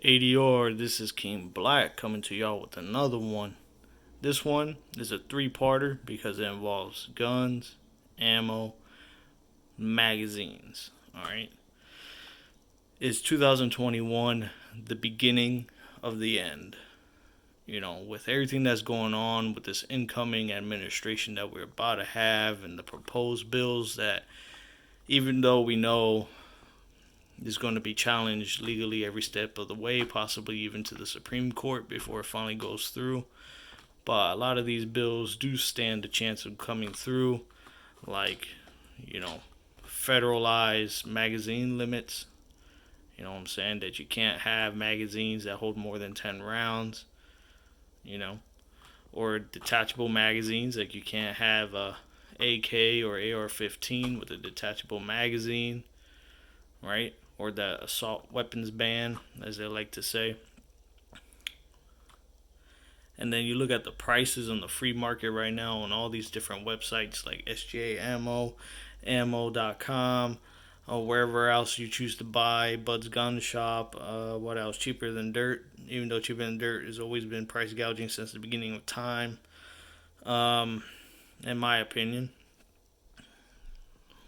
ADR, this is King Black coming to y'all with another one. This one is a three-parter because it involves guns, ammo, magazines. Alright? It's 2021, the beginning of the end. You know, with everything that's going on with this incoming administration that we're about to have and the proposed bills that, even though we know is going to be challenged legally every step of the way, possibly even to the Supreme Court before it finally goes through. But a lot of these bills do stand a chance of coming through, like, federalized magazine limits. You know what I'm saying? That you can't have magazines that hold more than 10 rounds, or detachable magazines, like you can't have a AK or AR-15 with a detachable magazine, right? Or the assault weapons ban, as they like to say. And then you look at the prices on the free market right now on all these different websites like SGA Ammo, ammo.com, or wherever else you choose to buy, Bud's Gun Shop, what else? Cheaper Than Dirt, even though Cheaper Than Dirt has always been price gouging since the beginning of time, in my opinion.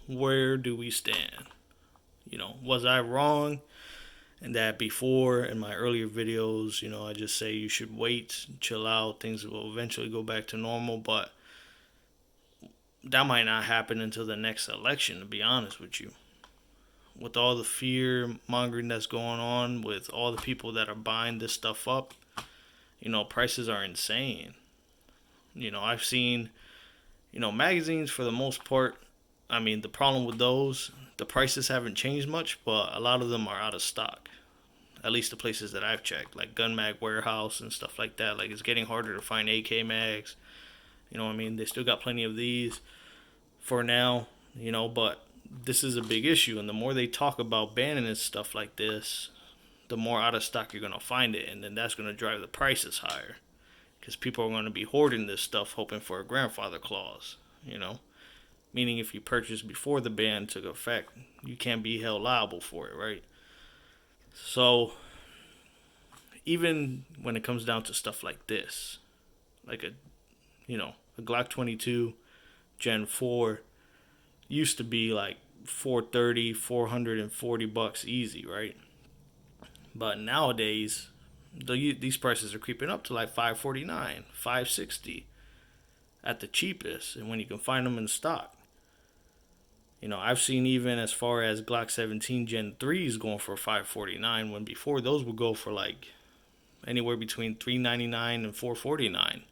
Where do we stand? Was I wrong? And that before in my earlier videos, I just say you should wait, chill out, things will eventually go back to normal, but that might not happen until the next election, to be honest with you. With all the fear mongering that's going on, with all the people that are buying this stuff up, prices are insane. I've seen, magazines for the most part. I mean, the problem with those, the prices haven't changed much, but a lot of them are out of stock. At least the places that I've checked, like Gun Mag Warehouse and stuff like that. Like, it's getting harder to find AK mags. You know what I mean? They still got plenty of these for now, but this is a big issue. And the more they talk about banning and stuff like this, the more out of stock you're going to find it. And then that's going to drive the prices higher. Because people are going to be hoarding this stuff hoping for a grandfather clause, Meaning if you purchased before the ban took effect, you can't be held liable for it, right? So, even when it comes down to stuff like this, like a Glock 22 Gen 4 used to be like $430, $440 easy, right? But nowadays, these prices are creeping up to like $549, $560 at the cheapest, and when you can find them in stock. I've seen even as far as Glock 17 Gen 3s going for $549, when before those would go for like anywhere between $399 and $449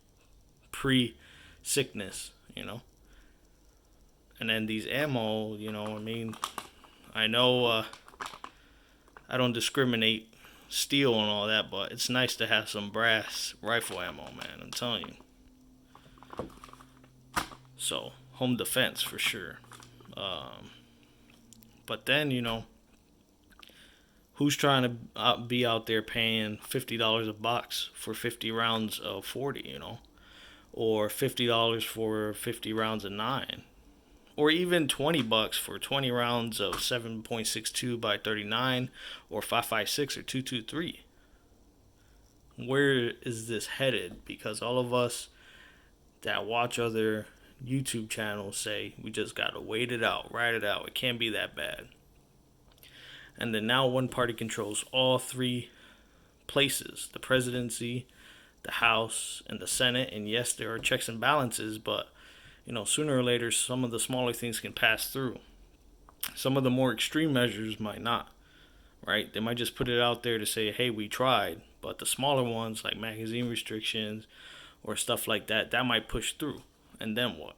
pre-sickness, And then these ammo, I know I don't discriminate steel and all that, but it's nice to have some brass rifle ammo, man, I'm telling you. So, home defense for sure. But then, who's trying to be out there paying $50 a box for 50 rounds of 40, or $50 for 50 rounds of 9, or even $20 for 20 rounds of 7.62 by 39, or 5.56 or 223. Where is this headed? Because all of us that watch other YouTube channels say we just gotta wait it out, ride it out. It can't be that bad. And then now one party controls all three places: the presidency, the House, and the Senate. And yes, there are checks and balances, but sooner or later, some of the smaller things can pass through. Some of the more extreme measures might not, right? They might just put it out there to say, hey, we tried. But the smaller ones, like magazine restrictions or stuff like that, that might push through. And then what?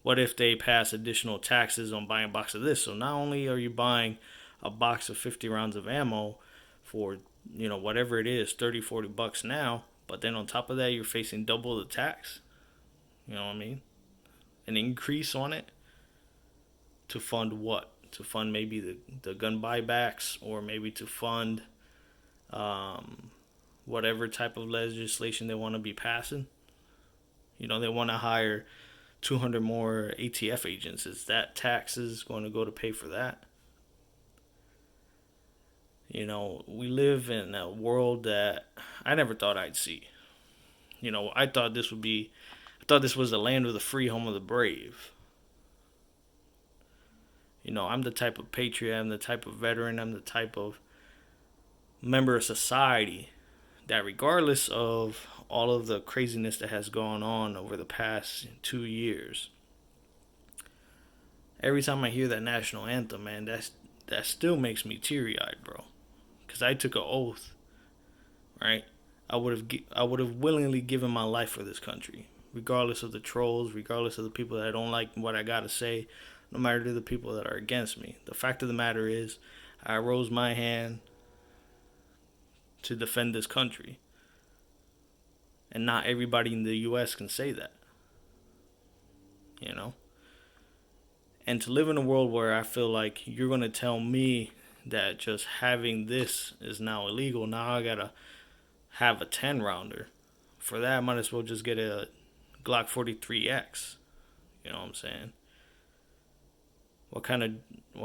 What if they pass additional taxes on buying a box of this? So not only are you buying a box of 50 rounds of ammo for, whatever it is, $30, $40 now, but then on top of that, you're facing double the tax. You know what I mean? An increase on it to fund what? To fund maybe the gun buybacks, or maybe to fund whatever type of legislation they want to be passing. They want to hire 200 more ATF agents. Is that taxes going to go to pay for that? We live in a world that I never thought I'd see. I thought this was the land of the free, home of the brave. I'm the type of patriot, I'm the type of veteran, I'm the type of member of society that, regardless of all of the craziness that has gone on over the past 2 years, every time I hear that national anthem, man, that still makes me teary eyed, bro. Because I took an oath, right? I would have willingly given my life for this country, regardless of the trolls, regardless of the people that don't like what I gotta say, no matter the people that are against me. The fact of the matter is, I rose my hand to defend this country, and not everybody in the U.S. can say that, you know. And to live in a world where I feel like you're gonna tell me that just having this is now illegal. Now I gotta have a 10 rounder. For that, I might as well just get a Glock 43X. You know what I'm saying? What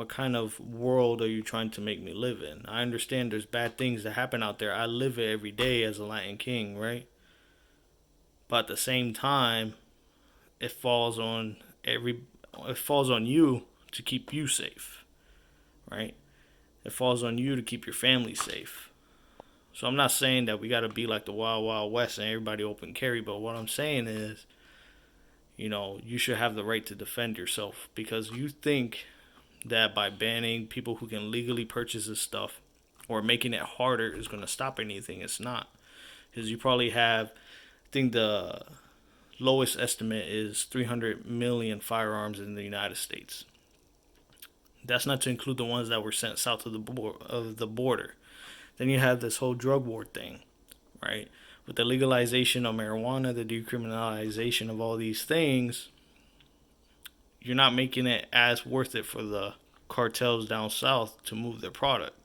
kind of world are you trying to make me live in? I understand there's bad things that happen out there. I live it every day as a Latin King, right? But at the same time, it falls on it falls on you to keep you safe, right? It falls on you to keep your family safe. So I'm not saying that we got to be like the Wild Wild West and everybody open carry, but what I'm saying is, you should have the right to defend yourself, because you think that by banning people who can legally purchase this stuff or making it harder is going to stop anything. It's not. Because you probably have, I think the lowest estimate is 300 million firearms in the United States. That's not to include the ones that were sent south of the border. Then you have this whole drug war thing, right? With the legalization of marijuana, the decriminalization of all these things, you're not making it as worth it for the cartels down south to move their product.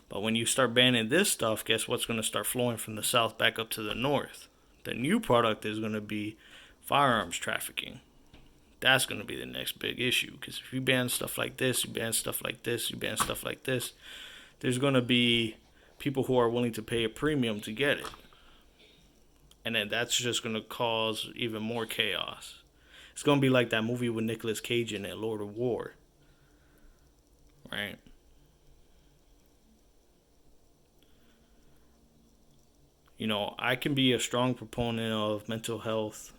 But when you start banning this stuff, guess what's going to start flowing from the south back up to the north? The new product is going to be firearms trafficking. That's going to be the next big issue. Because if you ban stuff like this, you ban stuff like this, you ban stuff like this, there's going to be people who are willing to pay a premium to get it. And then that's just going to cause even more chaos. It's going to be like that movie with Nicolas Cage in it, Lord of War. Right? I can be a strong proponent of mental health,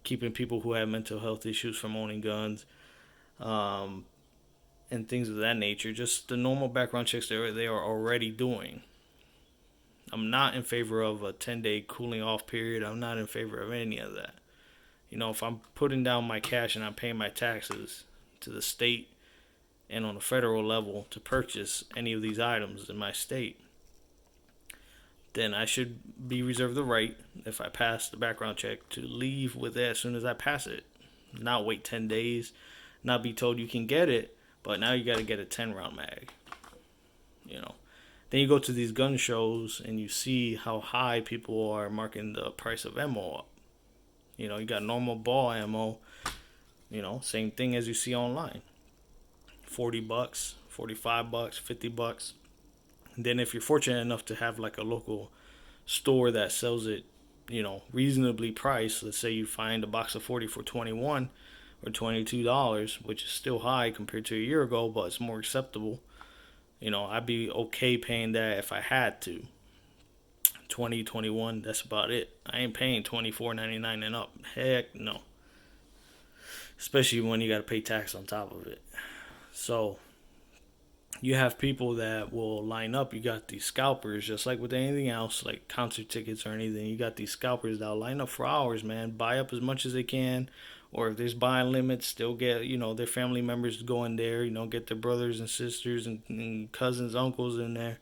keeping people who have mental health issues from owning guns, and things of that nature. Just the normal background checks they are already doing. I'm not in favor of a 10-day cooling off period. I'm not in favor of any of that. If I'm putting down my cash and I'm paying my taxes to the state and on a federal level to purchase any of these items in my state, then I should be reserved the right, if I pass the background check, to leave with it as soon as I pass it. Not wait 10 days, not be told you can get it, but now you got to get a 10 round mag. Then you go to these gun shows and you see how high people are marking the price of ammo up. You got normal ball ammo, same thing as you see online. $40, $45, $50. And then if you're fortunate enough to have like a local store that sells it, reasonably priced, let's say you find a box of 40 for 21 or $22, which is still high compared to a year ago, but it's more acceptable. I'd be okay paying that if I had to. 20, 21, that's about it. I ain't paying $24.99 and up. Heck no. Especially when you got to pay tax on top of it. So you have people that will line up. You got these scalpers, just like with anything else, like concert tickets or anything. You got these scalpers that'll line up for hours, man. Buy up as much as they can. Or if there's buying limits, still get, their family members to go in there, get their brothers and sisters and cousins, uncles in there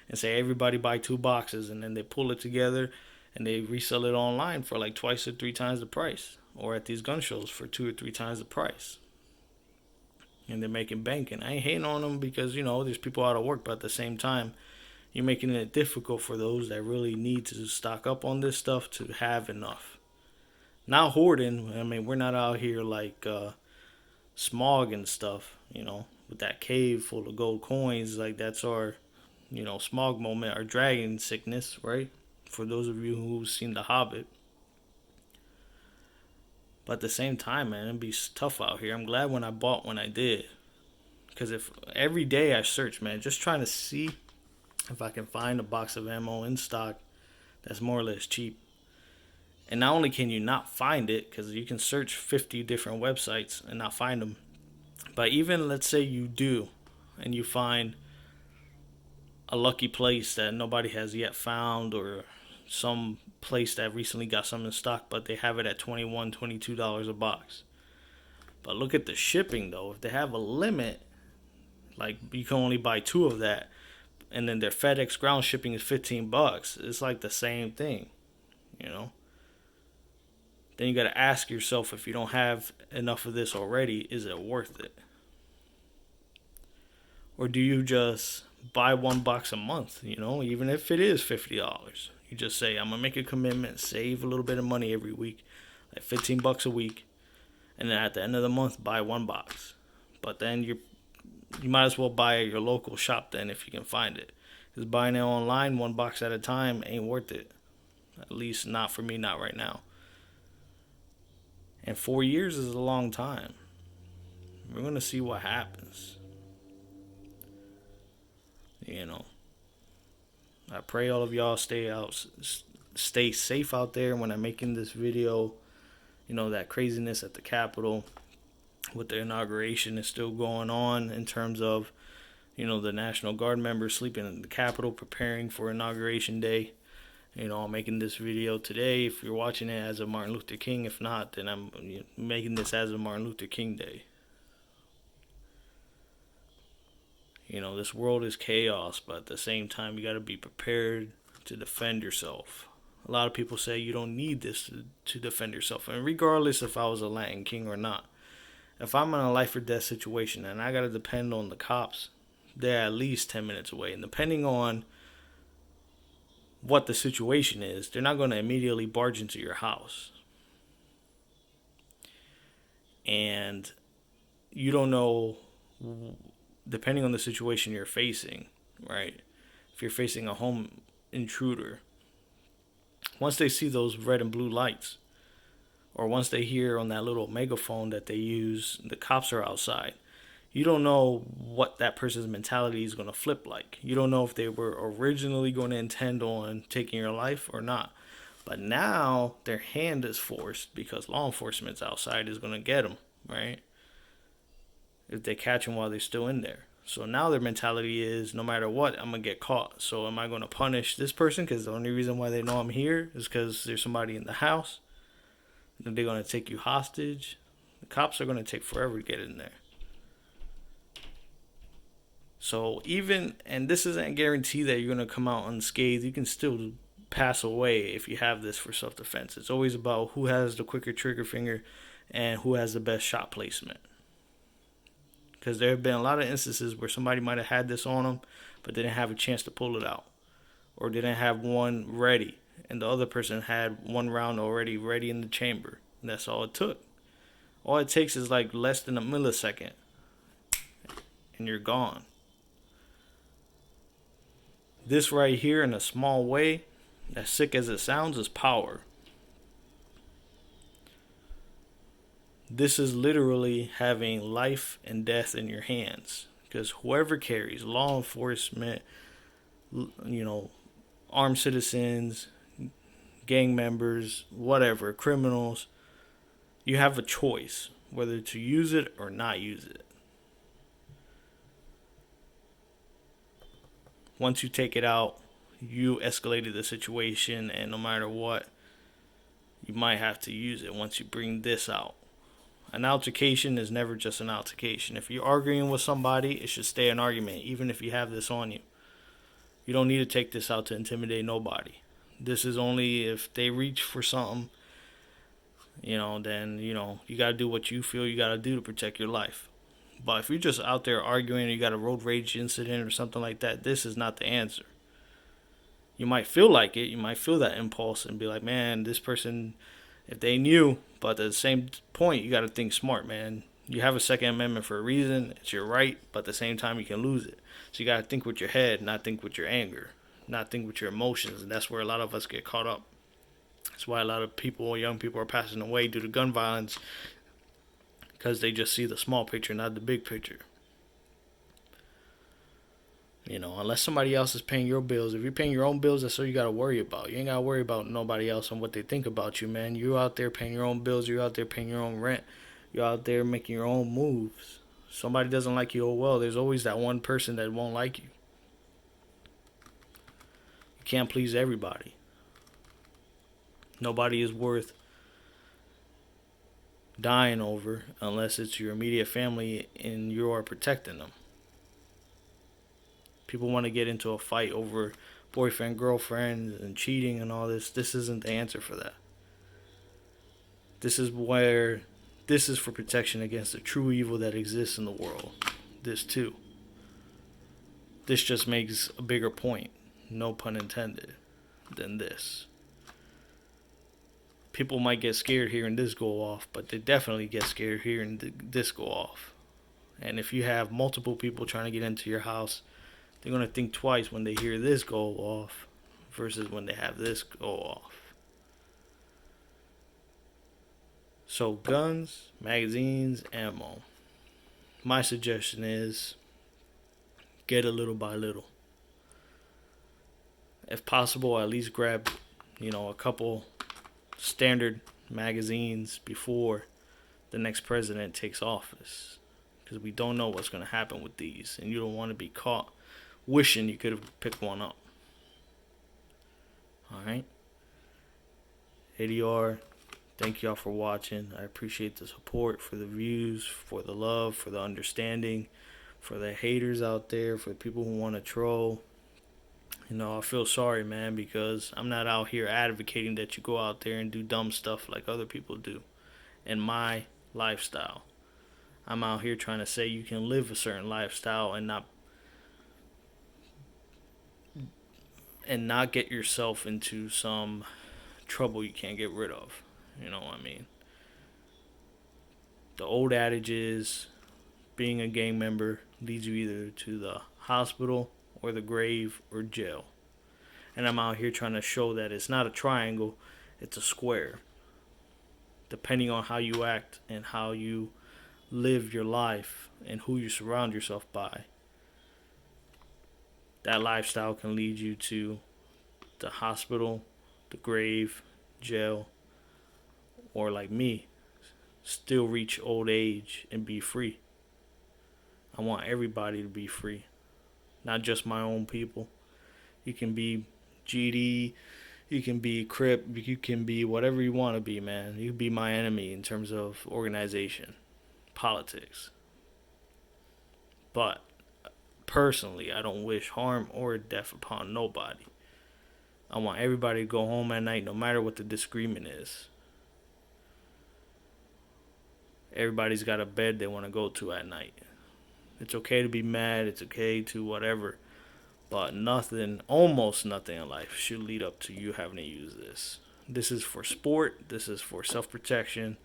and say, everybody buy 2 boxes. And then they pull it together and they resell it online for like twice or 3 times the price. Or at these gun shows for 2 or 3 times the price. And they're making bank. And I ain't hating on them because, there's people out of work. But at the same time, you're making it difficult for those that really need to stock up on this stuff to have enough. Not hoarding. I mean, we're not out here like Smog and stuff, with that cave full of gold coins. Like, that's our, smog moment, our dragon sickness, right? For those of you who've seen The Hobbit. But at the same time, man, it'd be tough out here. I'm glad when I bought when I did. Because if every day I search, man, just trying to see if I can find a box of ammo in stock that's more or less cheap. And not only can you not find it, because you can search 50 different websites and not find them, but even let's say you do, and you find a lucky place that nobody has yet found, or some place that recently got some in stock, but they have it at $21, $22 a box. But look at the shipping though. If they have a limit, like you can only buy 2 of that, and then their FedEx ground shipping is $15, it's like the same thing, you know? Then you got to ask yourself, if you don't have enough of this already, is it worth it? Or do you just buy 1 box a month, even if it is $50? You just say, I'm going to make a commitment, save a little bit of money every week, like $15 a week, and then at the end of the month, buy 1 box. But then you might as well buy at your local shop then if you can find it. Because buying it online 1 box at a time ain't worth it. At least not for me, not right now. And 4 years is a long time. We're going to see what happens. I pray all of y'all stay safe out there. When I'm making this video, that craziness at the Capitol with the inauguration is still going on in terms of, the National Guard members sleeping in the Capitol preparing for Inauguration Day. I'm making this video today. If you're watching it as of Martin Luther King, if not, then I'm making this as of Martin Luther King Day. This world is chaos, but at the same time, you got to be prepared to defend yourself. A lot of people say you don't need this to defend yourself. And regardless if I was a Latin king or not, if I'm in a life or death situation and I got to depend on the cops, they're at least 10 minutes away. And depending on what the situation is, they're not going to immediately barge into your house. And you don't know, depending on the situation you're facing, right? If you're facing a home intruder, once they see those red and blue lights, or once they hear on that little megaphone that they use, the cops are outside, you don't know what that person's mentality is going to flip like. You don't know if they were originally going to intend on taking your life or not. But now their hand is forced because law enforcement's outside is going to get them, right? If they catch them while they're still in there. So now their mentality is, no matter what, I'm going to get caught. So am I going to punish this person because the only reason why they know I'm here is because there's somebody in the house? And they're going to take you hostage. The cops are going to take forever to get in there. So and this isn't a guarantee that you're going to come out unscathed. You can still pass away if you have this for self-defense. It's always about who has the quicker trigger finger and who has the best shot placement. Because there have been a lot of instances where somebody might have had this on them, but didn't have a chance to pull it out. Or didn't have one ready. And the other person had 1 round already ready in the chamber. And that's all it took. All it takes is like less than a millisecond. And you're gone. This right here, in a small way, as sick as it sounds, is power. This is literally having life and death in your hands. Because whoever carries, law enforcement, armed citizens, gang members, whatever, criminals, you have a choice whether to use it or not use it. Once you take it out, you escalated the situation, and no matter what, you might have to use it once you bring this out. An altercation is never just an altercation. If you're arguing with somebody, it should stay an argument, even if you have this on you. You don't need to take this out to intimidate nobody. This is only if they reach for something, then, you got to do what you feel you got to do to protect your life. But if you're just out there arguing, or you got a road rage incident or something like that, this is not the answer. You might feel like it. You might feel that impulse and be like, man, this person, if they knew. But at the same point, you got to think smart, man. You have a Second Amendment for a reason. It's your right, but at the same time, you can lose it. So you got to think with your head, not think with your anger, not think with your emotions. And that's where a lot of us get caught up. That's why a lot of people, young people, are passing away due to gun violence, because they just see the small picture, not the big picture. You know, unless somebody else is paying your bills. If you're paying your own bills, that's all you got to worry about. You ain't got to worry about nobody else and what they think about you, man. You're out there paying your own bills. You're out there paying your own rent. You're out there making your own moves. Somebody doesn't like you, oh well, there's always that one person that won't like you. You can't please everybody. Nobody is worth dying over unless it's your immediate family and you are protecting them. People want to get into a fight over boyfriend, girlfriend, and cheating and all this. This isn't the answer for that. This is for protection against the true evil that exists in the world. This too. This just makes a bigger point, no pun intended, than this. People might get scared hearing this go off, but they definitely get scared hearing this go off. And if you have multiple people trying to get into your house, they're going to think twice when they hear this go off versus when they have this go off. So guns, magazines, ammo. My suggestion is get a little by little. If possible, at least grab, a couple standard magazines before the next president takes office. Because we don't know what's going to happen with these. And you don't want to be caught wishing you could have picked one up. Alright? ADR, thank y'all for watching. I appreciate the support, for the views, for the love, for the understanding, for the haters out there, for the people who want to troll. I feel sorry, man, because I'm not out here advocating that you go out there and do dumb stuff like other people do in my lifestyle. I'm out here trying to say you can live a certain lifestyle and not get yourself into some trouble you can't get rid of. You know what I mean? The old adage is being a gang member leads you either to the hospital or the grave or jail. And I'm out here trying to show that it's not a triangle, it's a square. Depending on how you act and how you live your life and who you surround yourself by, that lifestyle can lead you to the hospital, the grave, jail, or like me, still reach old age and be free. I want everybody to be free, not just my own people. You can be GD, you can be Crip, you can be whatever you want to be, man. You can be my enemy in terms of organization, politics. But personally, I don't wish harm or death upon nobody. I want everybody to go home at night no matter what the disagreement is. Everybody's got a bed they want to go to at night. It's okay to be mad, it's okay to whatever. But almost nothing in life should lead up to you having to use this. This is for sport. This is for self-protection.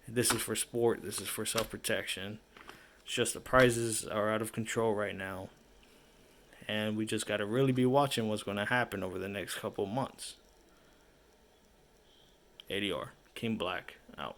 This is for sport. This is for self-protection. It's just the prices are out of control right now. And we just got to really be watching what's going to happen over the next couple months. ADR, King Black, out.